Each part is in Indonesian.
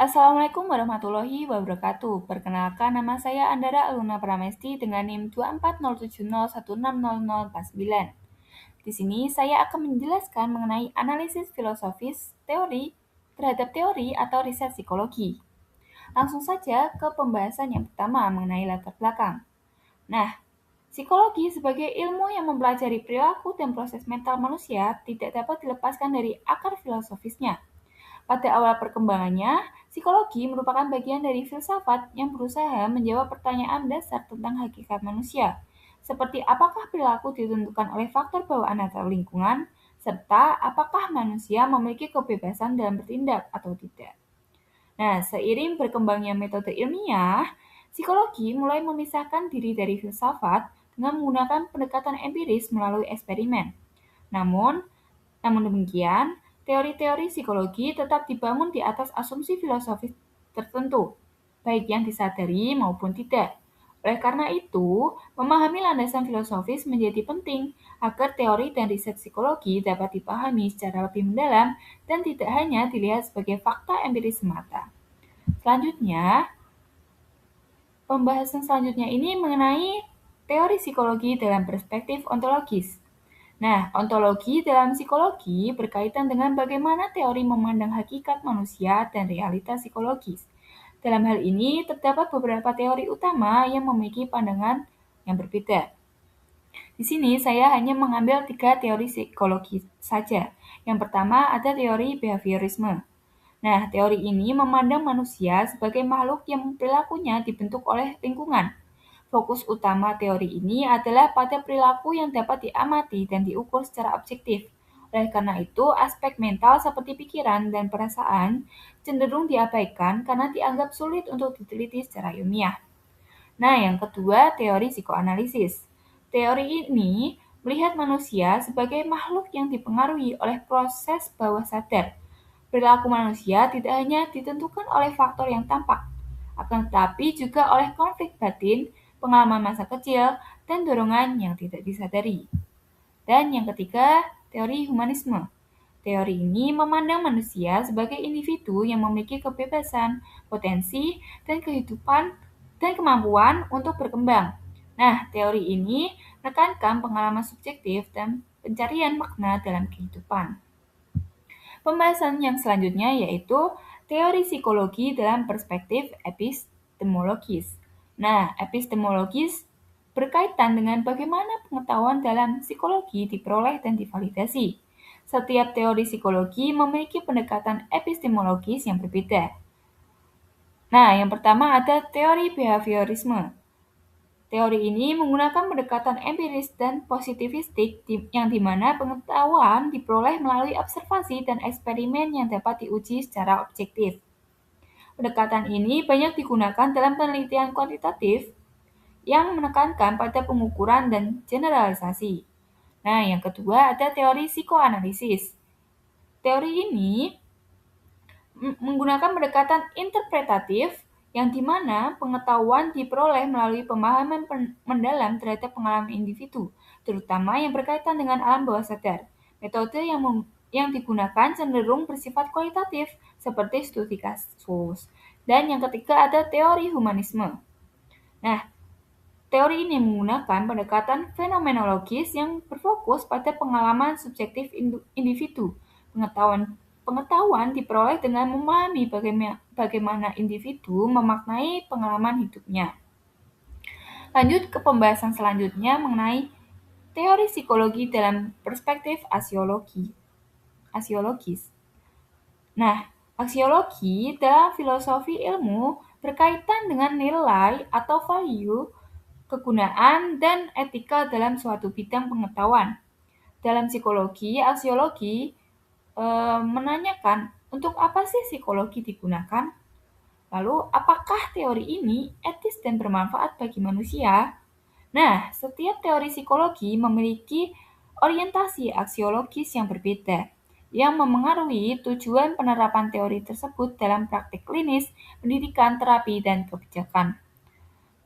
Assalamualaikum warahmatullahi wabarakatuh. Perkenalkan, nama saya Andara Aluna Pramesti dengan NIM 24070160049. Di sini saya akan menjelaskan mengenai analisis filosofis teori terhadap teori atau riset psikologi. Langsung saja ke pembahasan yang pertama mengenai latar belakang. Nah, psikologi sebagai ilmu yang mempelajari perilaku dan proses mental manusia tidak dapat dilepaskan dari akar filosofisnya. Pada awal perkembangannya, psikologi merupakan bagian dari filsafat yang berusaha menjawab pertanyaan dasar tentang hakikat manusia, seperti apakah perilaku ditentukan oleh faktor bawaan atau lingkungan, serta apakah manusia memiliki kebebasan dalam bertindak atau tidak. Nah, seiring berkembangnya metode ilmiah, psikologi mulai memisahkan diri dari filsafat dengan menggunakan pendekatan empiris melalui eksperimen. Namun, namun demikian, teori-teori psikologi tetap dibangun di atas asumsi filosofis tertentu, baik yang disadari maupun tidak. Oleh karena itu, memahami landasan filosofis menjadi penting agar teori dan riset psikologi dapat dipahami secara lebih mendalam dan tidak hanya dilihat sebagai fakta empiris semata. Selanjutnya, pembahasan selanjutnya ini mengenai teori psikologi dalam perspektif ontologis. Nah, ontologi dalam psikologi berkaitan dengan bagaimana teori memandang hakikat manusia dan realitas psikologis. Dalam hal ini, terdapat beberapa teori utama yang memiliki pandangan yang berbeda. Di sini saya hanya mengambil 3 teori psikologi saja. Yang pertama ada teori behaviorisme. Nah, teori ini memandang manusia sebagai makhluk yang perilakunya dibentuk oleh lingkungan. Fokus utama teori ini adalah pada perilaku yang dapat diamati dan diukur secara objektif. Oleh karena itu, aspek mental seperti pikiran dan perasaan cenderung diabaikan karena dianggap sulit untuk diteliti secara ilmiah. Nah, yang kedua, teori psikoanalisis. Teori ini melihat manusia sebagai makhluk yang dipengaruhi oleh proses bawah sadar. Perilaku manusia tidak hanya ditentukan oleh faktor yang tampak, akan tetapi juga oleh konflik batin, pengalaman masa kecil, dan dorongan yang tidak disadari. Dan yang ketiga, teori humanisme. Teori ini memandang manusia sebagai individu yang memiliki kebebasan, potensi, dan kehidupan dan kemampuan untuk berkembang. Nah, teori ini menekankan pengalaman subjektif dan pencarian makna dalam kehidupan. Pembahasan yang selanjutnya yaitu teori psikologi dalam perspektif epistemologis. Nah, epistemologis berkaitan dengan bagaimana pengetahuan dalam psikologi diperoleh dan divalidasi. Setiap teori psikologi memiliki pendekatan epistemologis yang berbeda. Nah, yang pertama ada teori behaviorisme. Teori ini menggunakan pendekatan empiris dan positivistik yang dimana pengetahuan diperoleh melalui observasi dan eksperimen yang dapat diuji secara objektif. Pendekatan ini banyak digunakan dalam penelitian kuantitatif yang menekankan pada pengukuran dan generalisasi. Nah, yang kedua ada teori psikoanalisis. Teori ini menggunakan pendekatan interpretatif yang dimana pengetahuan diperoleh melalui pemahaman mendalam terhadap pengalaman individu, terutama yang berkaitan dengan alam bawah sadar. Metode yang digunakan cenderung bersifat kualitatif, seperti studi kasus. Dan yang ketiga ada teori humanisme. Nah, teori ini menggunakan pendekatan fenomenologis yang berfokus pada pengalaman subjektif individu. Pengetahuan diperoleh dengan memahami bagaimana individu memaknai pengalaman hidupnya. Lanjut ke pembahasan selanjutnya mengenai teori psikologi dalam perspektif aksiologis. Nah, aksiologi dalam filosofi ilmu berkaitan dengan nilai atau value, kegunaan, dan etika dalam suatu bidang pengetahuan. Dalam psikologi, aksiologi menanyakan untuk apa sih psikologi digunakan? Lalu, apakah teori ini etis dan bermanfaat bagi manusia? Nah, setiap teori psikologi memiliki orientasi aksiologis yang berbeda, yang memengaruhi tujuan penerapan teori tersebut dalam praktik klinis, pendidikan, terapi, dan kebijakan.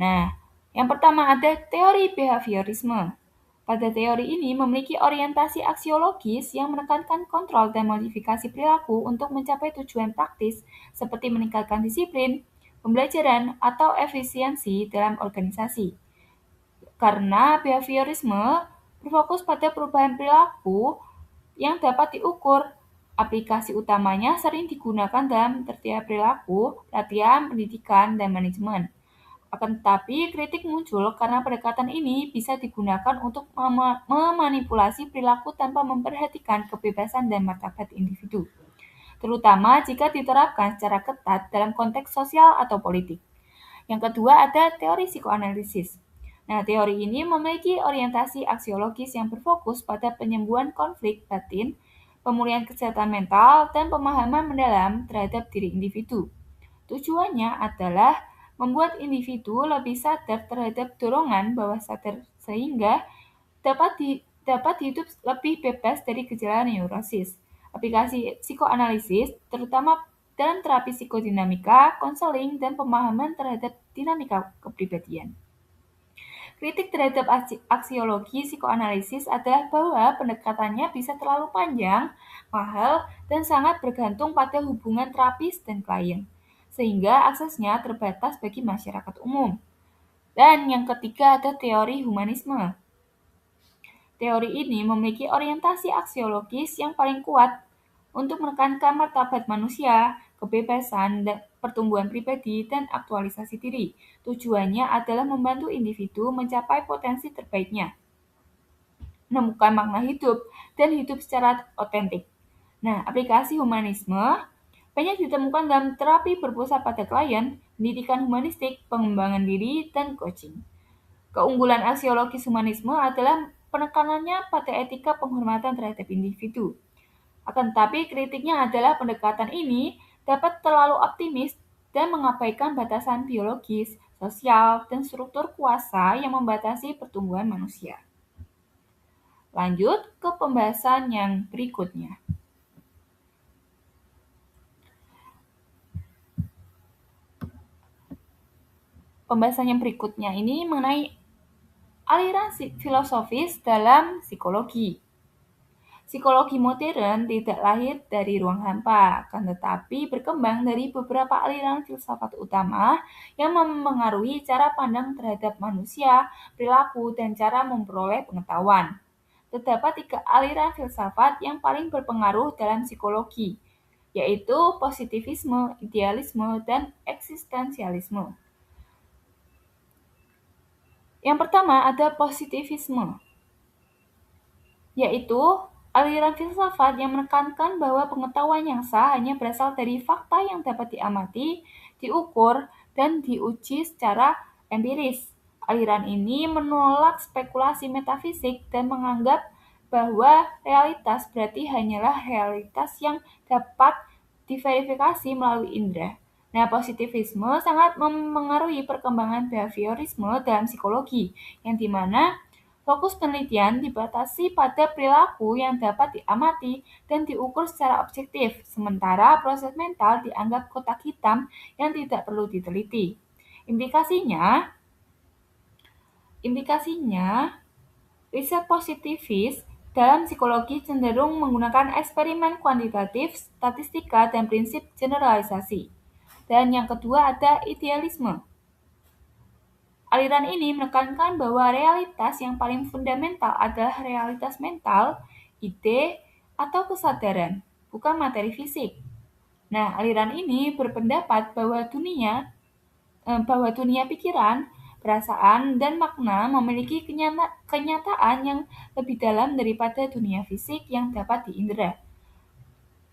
Nah, yang pertama ada teori behaviorisme. Pada teori ini memiliki orientasi aksiologis yang menekankan kontrol dan modifikasi perilaku untuk mencapai tujuan praktis seperti meningkatkan disiplin, pembelajaran, atau efisiensi dalam organisasi. Karena behaviorisme berfokus pada perubahan perilaku yang dapat diukur. Aplikasi utamanya sering digunakan dalam tertiap perilaku, latihan, pendidikan, dan manajemen. Akan tetapi, kritik muncul karena pendekatan ini bisa digunakan untuk memanipulasi perilaku tanpa memperhatikan kebebasan dan martabat individu, terutama jika diterapkan secara ketat dalam konteks sosial atau politik. Yang kedua ada teori psikoanalisis. Nah, teori ini memiliki orientasi aksiologis yang berfokus pada penyembuhan konflik batin, pemulihan kesehatan mental, dan pemahaman mendalam terhadap diri individu. Tujuannya adalah membuat individu lebih sadar terhadap dorongan bawah sadar sehingga dapat hidup lebih bebas dari gejala neurosis. Aplikasi psikoanalisis, terutama dalam terapi psikodinamika, konseling, dan pemahaman terhadap dinamika kepribadian. Kritik terhadap aksiologi psikoanalisis adalah bahwa pendekatannya bisa terlalu panjang, mahal, dan sangat bergantung pada hubungan terapis dan klien, sehingga aksesnya terbatas bagi masyarakat umum. Dan yang ketiga ada teori humanisme. Teori ini memiliki orientasi aksiologis yang paling kuat untuk menekankan martabat manusia, kebebasan, dan pertumbuhan pribadi, dan aktualisasi diri. Tujuannya adalah membantu individu mencapai potensi terbaiknya, menemukan makna hidup, dan hidup secara otentik. Nah, aplikasi humanisme banyak ditemukan dalam terapi berpusat pada klien, pendidikan humanistik, pengembangan diri, dan coaching. Keunggulan aksiologis humanisme adalah penekanannya pada etika penghormatan terhadap individu. Akan tetapi kritiknya adalah pendekatan ini dapat terlalu optimis dan mengabaikan batasan biologis, sosial, dan struktur kuasa yang membatasi pertumbuhan manusia. Lanjut ke pembahasan yang berikutnya. Pembahasan yang berikutnya ini mengenai aliran filosofis dalam psikologi. Psikologi modern tidak lahir dari ruang hampa, akan tetapi berkembang dari beberapa aliran filsafat utama yang memengaruhi cara pandang terhadap manusia, perilaku, dan cara memperoleh pengetahuan. Terdapat 3 aliran filsafat yang paling berpengaruh dalam psikologi, yaitu positivisme, idealisme, dan eksistensialisme. Yang pertama ada positivisme, yaitu aliran filsafat yang menekankan bahwa pengetahuan yang sah hanya berasal dari fakta yang dapat diamati, diukur, dan diuji secara empiris. Aliran ini menolak spekulasi metafisik dan menganggap bahwa realitas berarti hanyalah realitas yang dapat diverifikasi melalui indera. Nah, positivisme sangat memengaruhi perkembangan behaviorisme dalam psikologi, yang dimana fokus penelitian dibatasi pada perilaku yang dapat diamati dan diukur secara objektif, sementara proses mental dianggap kotak hitam yang tidak perlu diteliti. Implikasinya, riset positivis dalam psikologi cenderung menggunakan eksperimen kuantitatif, statistika, dan prinsip generalisasi. Dan yang kedua ada idealisme. Aliran ini menekankan bahwa realitas yang paling fundamental adalah realitas mental, ide, atau kesadaran, bukan materi fisik. Nah, aliran ini berpendapat bahwa dunia pikiran, perasaan, dan makna memiliki kenyataan yang lebih dalam daripada dunia fisik yang dapat diindera.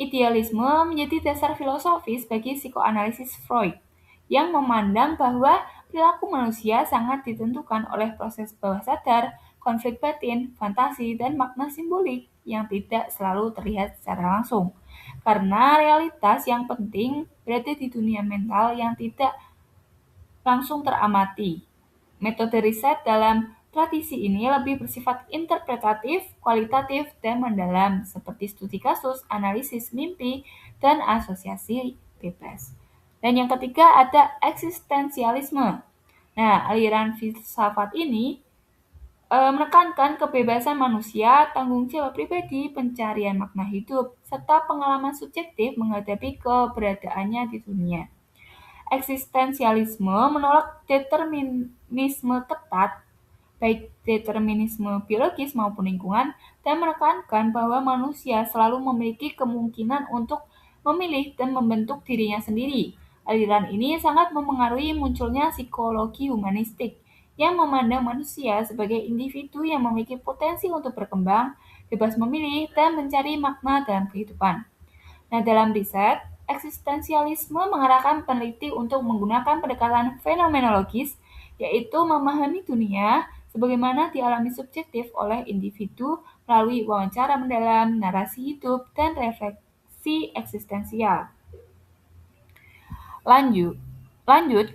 Idealisme menjadi dasar filosofis bagi psikoanalisis Freud, yang memandang bahwa perilaku manusia sangat ditentukan oleh proses bawah sadar, konflik batin, fantasi, dan makna simbolik yang tidak selalu terlihat secara langsung. Karena realitas yang penting berada di dunia mental yang tidak langsung teramati. Metode riset dalam tradisi ini lebih bersifat interpretatif, kualitatif, dan mendalam, seperti studi kasus, analisis mimpi, dan asosiasi bebas. Dan yang ketiga ada eksistensialisme. Nah, aliran filsafat ini menekankan kebebasan manusia, tanggung jawab pribadi, pencarian makna hidup, serta pengalaman subjektif menghadapi keberadaannya di dunia. Eksistensialisme menolak determinisme ketat, baik determinisme biologis maupun lingkungan, dan menekankan bahwa manusia selalu memiliki kemungkinan untuk memilih dan membentuk dirinya sendiri. Aliran ini sangat memengaruhi munculnya psikologi humanistik yang memandang manusia sebagai individu yang memiliki potensi untuk berkembang, bebas memilih, dan mencari makna dalam kehidupan. Nah, dalam riset, eksistensialisme mengarahkan peneliti untuk menggunakan pendekatan fenomenologis, yaitu memahami dunia sebagaimana dialami subjektif oleh individu melalui wawancara mendalam, narasi hidup, dan refleksi eksistensial. Lanjut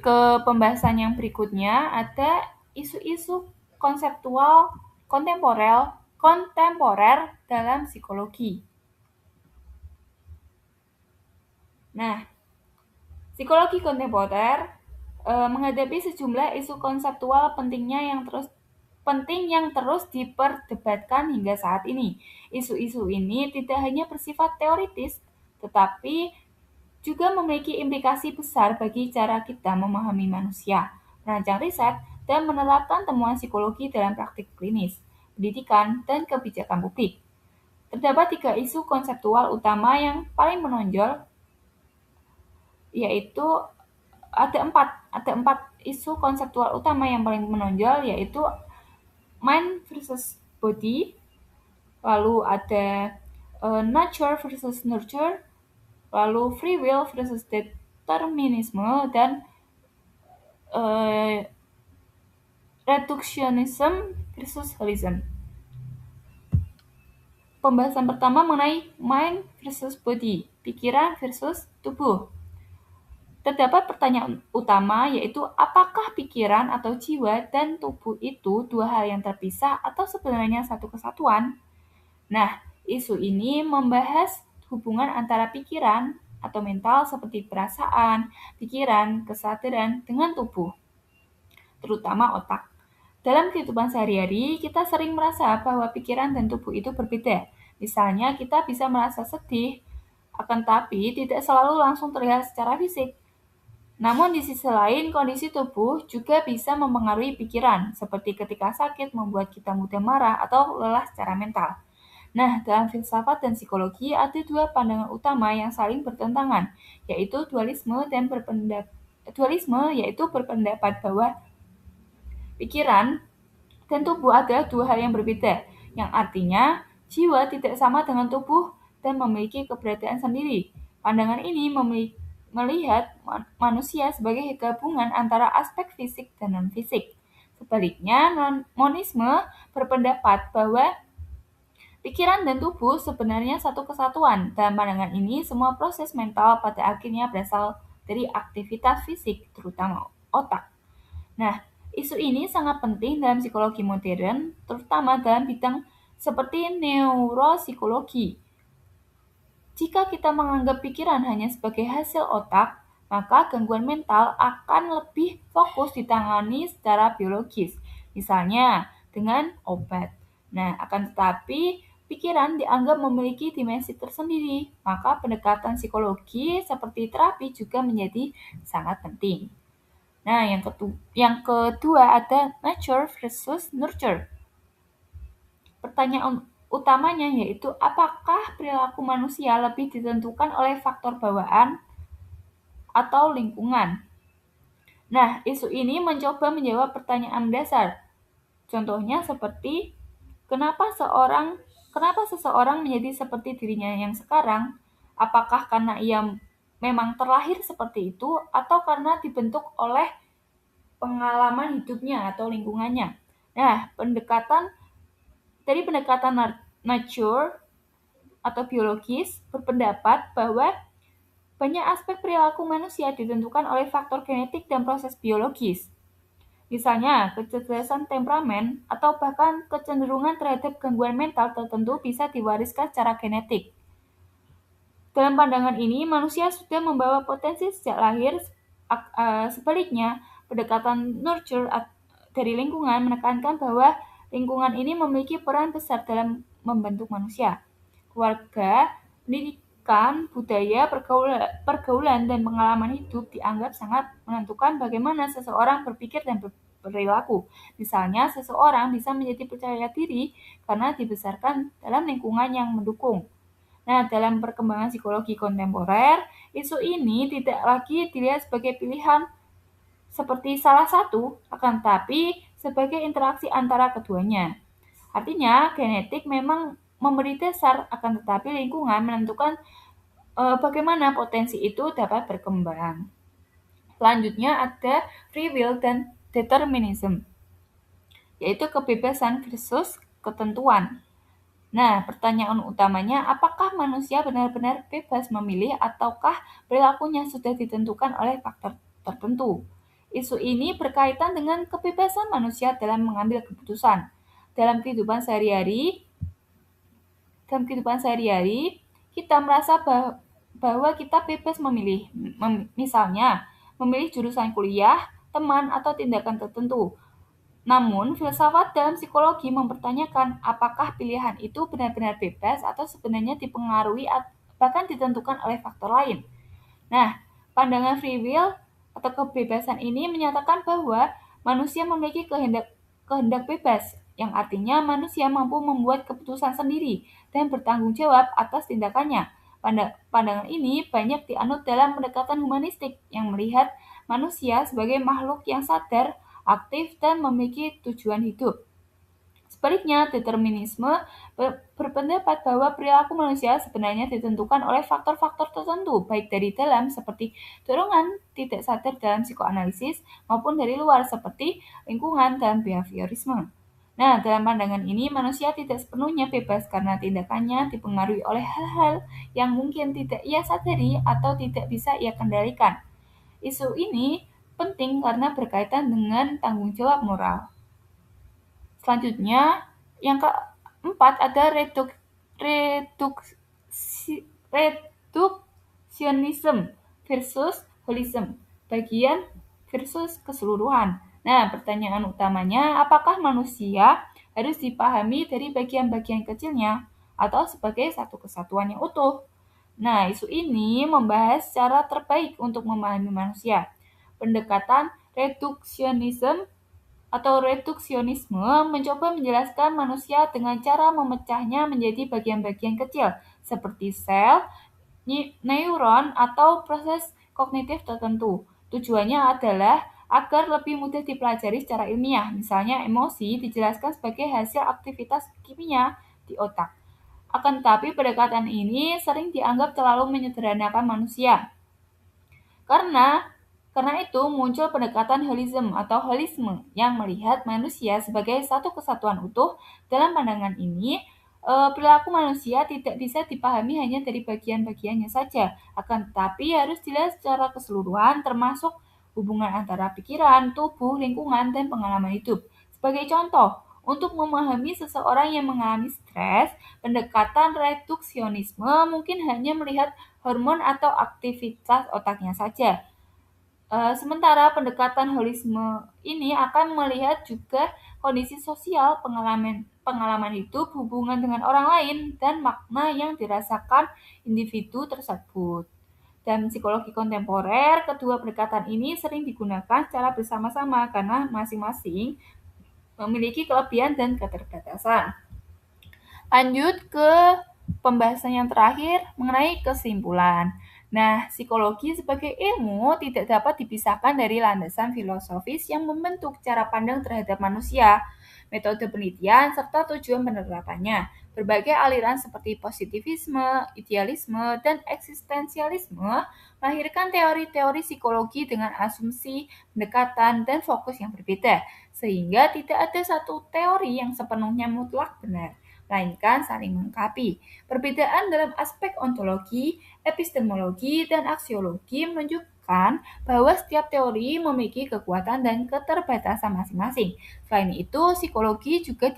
ke pembahasan yang berikutnya, ada isu-isu konseptual kontemporer dalam psikologi. Nah, psikologi kontemporer menghadapi sejumlah isu konseptual penting yang terus diperdebatkan hingga saat ini. Isu-isu ini tidak hanya bersifat teoritis, tetapi juga memiliki implikasi besar bagi cara kita memahami manusia, merancang riset, dan menerapkan temuan psikologi dalam praktik klinis, pendidikan, dan kebijakan publik. Terdapat 3 isu konseptual utama yang paling menonjol, yaitu ada empat isu konseptual utama yang paling menonjol, yaitu mind versus body, lalu ada nature versus nurture, lalu free will versus determinisme, dan reductionism versus holism. Pembahasan pertama mengenai mind versus body, pikiran versus tubuh. Terdapat pertanyaan utama, yaitu apakah pikiran atau jiwa dan tubuh itu dua hal yang terpisah atau sebenarnya satu kesatuan? Nah, isu ini membahas hubungan antara pikiran atau mental seperti perasaan, pikiran, kesadaran dengan tubuh, terutama otak. Dalam kehidupan sehari-hari, kita sering merasa bahwa pikiran dan tubuh itu berbeda. Misalnya, kita bisa merasa sedih, akan tapi tidak selalu langsung terlihat secara fisik. Namun di sisi lain, kondisi tubuh juga bisa mempengaruhi pikiran, seperti ketika sakit membuat kita mudah marah atau lelah secara mental. Nah, dalam filsafat dan psikologi ada 2 pandangan utama yang saling bertentangan, yaitu dualisme yaitu berpendapat bahwa pikiran dan tubuh adalah 2 hal yang berbeda, yang artinya jiwa tidak sama dengan tubuh dan memiliki keberadaan sendiri. Pandangan ini melihat manusia sebagai gabungan antara aspek fisik dan non-fisik. Sebaliknya, monisme berpendapat bahwa pikiran dan tubuh sebenarnya satu kesatuan. Dalam pandangan ini, semua proses mental pada akhirnya berasal dari aktivitas fisik, terutama otak. Nah, isu ini sangat penting dalam psikologi modern, terutama dalam bidang seperti neuropsikologi. Jika kita menganggap pikiran hanya sebagai hasil otak, maka gangguan mental akan lebih fokus ditangani secara biologis, misalnya dengan obat. Nah, akan tetapi pikiran dianggap memiliki dimensi tersendiri, maka pendekatan psikologi seperti terapi juga menjadi sangat penting. Nah, yang kedua ada nature versus nurture. Pertanyaan utamanya yaitu apakah perilaku manusia lebih ditentukan oleh faktor bawaan atau lingkungan? Nah, isu ini mencoba menjawab pertanyaan dasar. Contohnya seperti kenapa seseorang menjadi seperti dirinya yang sekarang? Apakah karena ia memang terlahir seperti itu atau karena dibentuk oleh pengalaman hidupnya atau lingkungannya? Nah, pendekatan nature atau biologis berpendapat bahwa banyak aspek perilaku manusia ditentukan oleh faktor genetik dan proses biologis. Misalnya, kecerdasan temperamen atau bahkan kecenderungan terhadap gangguan mental tertentu bisa diwariskan secara genetik. Dalam pandangan ini, manusia sudah membawa potensi sejak lahir. Sebaliknya, pendekatan nurture dari lingkungan menekankan bahwa Lingkungan ini memiliki peran besar dalam membentuk manusia. Keluarga, pendidikan, budaya, pergaulan, dan pengalaman hidup dianggap sangat menentukan bagaimana seseorang berpikir dan berperilaku. Misalnya, seseorang bisa menjadi percaya diri karena dibesarkan dalam lingkungan yang mendukung. Nah, dalam perkembangan psikologi kontemporer, isu ini tidak lagi dilihat sebagai pilihan seperti salah satu, akan tetapi sebagai interaksi antara keduanya. Artinya, genetik memang memberi dasar, akan tetapi lingkungan menentukan bagaimana potensi itu dapat berkembang. Selanjutnya ada free will dan determinism, yaitu kebebasan versus ketentuan. Nah, pertanyaan utamanya, apakah manusia benar-benar bebas memilih ataukah perilakunya sudah ditentukan oleh faktor tertentu? Isu ini berkaitan dengan kebebasan manusia dalam mengambil keputusan. Dalam kehidupan sehari-hari, kita merasa bahwa kita bebas memilih. Misalnya, memilih jurusan kuliah, teman, atau tindakan tertentu. Namun, filsafat dalam psikologi mempertanyakan apakah pilihan itu benar-benar bebas atau sebenarnya dipengaruhi bahkan ditentukan oleh faktor lain. Nah, pandangan free will atau kebebasan ini menyatakan bahwa manusia memiliki kehendak bebas, yang artinya manusia mampu membuat keputusan sendiri dan bertanggung jawab atas tindakannya. Pandangan ini banyak dianut dalam pendekatan humanistik yang melihat manusia sebagai makhluk yang sadar, aktif, dan memiliki tujuan hidup. Sebaliknya, determinisme berpendapat bahwa perilaku manusia sebenarnya ditentukan oleh faktor-faktor tertentu, baik dari dalam seperti dorongan tidak sadar dalam psikoanalisis maupun dari luar seperti lingkungan dan behaviorisme. Nah, dalam pandangan ini, manusia tidak sepenuhnya bebas karena tindakannya dipengaruhi oleh hal-hal yang mungkin tidak ia sadari atau tidak bisa ia kendalikan. Isu ini penting karena berkaitan dengan tanggung jawab moral. Selanjutnya, yang keempat ada reductionism versus holism, bagian versus keseluruhan. Nah, pertanyaan utamanya, apakah manusia harus dipahami dari bagian-bagian kecilnya atau sebagai satu kesatuan yang utuh? Nah, isu ini membahas cara terbaik untuk memahami manusia. Pendekatan reductionism atau reduksionisme mencoba menjelaskan manusia dengan cara memecahnya menjadi bagian-bagian kecil, seperti sel, neuron, atau proses kognitif tertentu. Tujuannya adalah agar lebih mudah dipelajari secara ilmiah. Misalnya, emosi dijelaskan sebagai hasil aktivitas kimia di otak. Akan tetapi, pendekatan ini sering dianggap terlalu menyederhanakan manusia. Karena itu muncul pendekatan holism atau holisme yang melihat manusia sebagai satu kesatuan utuh. Dalam pandangan ini, perilaku manusia tidak bisa dipahami hanya dari bagian-bagiannya saja, akan tetapi harus dilihat secara keseluruhan termasuk hubungan antara pikiran, tubuh, lingkungan, dan pengalaman hidup. Sebagai contoh, untuk memahami seseorang yang mengalami stres, pendekatan reduksionisme mungkin hanya melihat hormon atau aktivitas otaknya saja. Sementara pendekatan holisme ini akan melihat juga kondisi sosial, pengalaman hidup, hubungan dengan orang lain, dan makna yang dirasakan individu tersebut. Dalam psikologi kontemporer, kedua pendekatan ini sering digunakan secara bersama-sama karena masing-masing memiliki kelebihan dan keterbatasan. Lanjut ke pembahasan yang terakhir mengenai kesimpulan. Nah, psikologi sebagai ilmu tidak dapat dipisahkan dari landasan filosofis yang membentuk cara pandang terhadap manusia, metode penelitian, serta tujuan penerapannya. Berbagai aliran seperti positivisme, idealisme, dan eksistensialisme melahirkan teori-teori psikologi dengan asumsi, pendekatan, dan fokus yang berbeda, sehingga tidak ada satu teori yang sepenuhnya mutlak benar, melainkan saling melengkapi. Perbedaan dalam aspek ontologi, epistemologi, dan aksiologi menunjukkan bahwa setiap teori memiliki kekuatan dan keterbatasan masing-masing. Selain itu, psikologi juga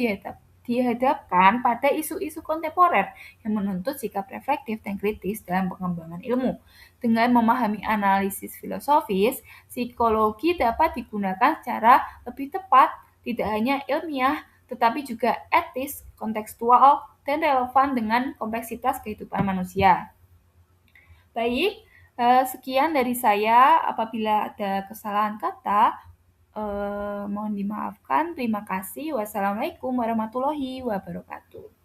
dihadapkan pada isu-isu kontemporer yang menuntut sikap reflektif dan kritis dalam pengembangan ilmu. Dengan memahami analisis filosofis, psikologi dapat digunakan secara lebih tepat, tidak hanya ilmiah, tetapi juga etis, kontekstual, dan relevan dengan kompleksitas kehidupan manusia. Baik, sekian dari saya. Apabila ada kesalahan kata, mohon dimaafkan. Terima kasih. Wassalamualaikum warahmatullahi wabarakatuh.